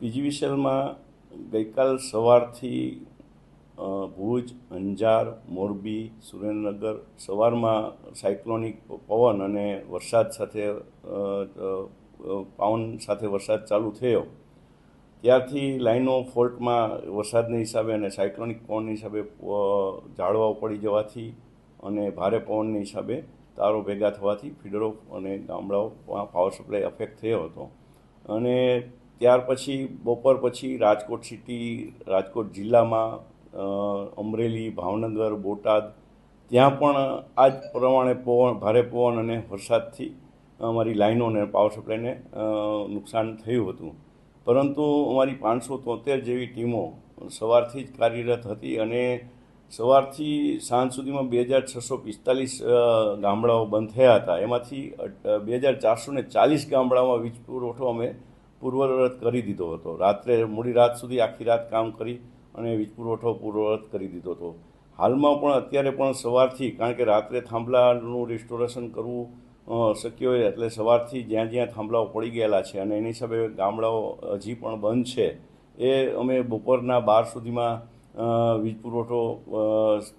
પીજીવીસીએલમાં ગઈકાલ સવારથી ભુજ, અંજાર, મોરબી, સુરેન્દ્રનગર સવારમાં સાયક્લોનિક પવન અને વરસાદ સાથે પવન સાથે વરસાદ ચાલુ થયો ત્યારથી લાઈનો ફોલ્ટમાં વરસાદના હિસાબે અને સાયક્લોનિક પવનના હિસાબે ઝાડવાઓ પડી જવાથી અને ભારે પવનના હિસાબે તારો ભેગા થવાથી ફીડરો અને ગામડાઓમાં પાવર સપ્લાય અફેક્ટ થયો હતો. અને ત્યાર પછી બપોર પછી રાજકોટ સિટી, રાજકોટ જિલ્લામાં અમરેલી, ભાવનગર, બોટાદ ત્યાં પણ આ જ પ્રમાણે ભારે પવન અને વરસાદથી અમારી લાઈનો અને પાવર સપ્લાયને નુકસાન થયું હતું. પરંતુ અમારી 573 જેવી ટીમો સવારથી જ કાર્યરત હતી અને સવારથી સાંજ સુધીમાં 2645 ગામડાઓ બંધ થયા હતા. એમાંથી 2440 ગામડાઓમાં વીજ પુરવઠો અમે પૂર્વવત કરી દીધો હતો. રાત્રે મોડી રાત સુધી આખી રાત કામ કરી અને વીજ પુરવઠો પૂર્વવત કરી દીધો હતો. હાલમાં પણ અત્યારે પણ સવારથી, કારણ કે રાત્રે થાંભલાનું રિસ્ટોરેશન કરવું શક્ય હોય એટલે સવારથી જ્યાં જ્યાં થાંભલાઓ પડી ગયેલા છે અને એની હિસાબે ગામડાઓ હજી પણ બંધ છે એ અમે બપોરના 12 સુધીમાં વીજ પુરવઠો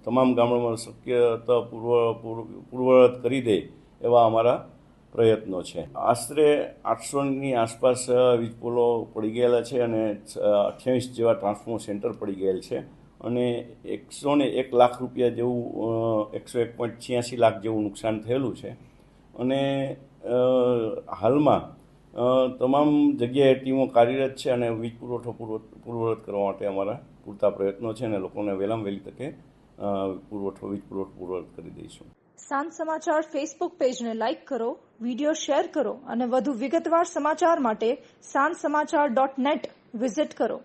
તમામ ગામડામાં શક્યતા પૂર્વવત કરી દે એવા અમારા પ્રયત્નો છે. આશરે 800ની આસપાસ વીજ પોલો પડી ગયેલા છે અને 28 જેવા ટ્રાન્સફોર્મર સેન્ટર પડી ગયેલ છે અને 101 લાખ રૂપિયા જેવું 101.86 લાખ જેવું નુકસાન થયેલું છે. અને હાલમાં તમામ જગ્યાએ ટીમો કાર્યરત છે અને વીજ પુરવઠો પૂર્વવત કરવા માટે અમારા પૂરતા પ્રયત્નો છે અને લોકોને વહેલામાં વહેલી તકે વીજ પુરવઠો પૂર્વવત કરી દઈશું. સાંજ સમાચાર ફેસબુક પેજને લાઇક કરો, વિડીયો શેર કરો અને વધુ વિગતવાર સમાચાર માટે sanssamachar.net વિઝિટ કરો.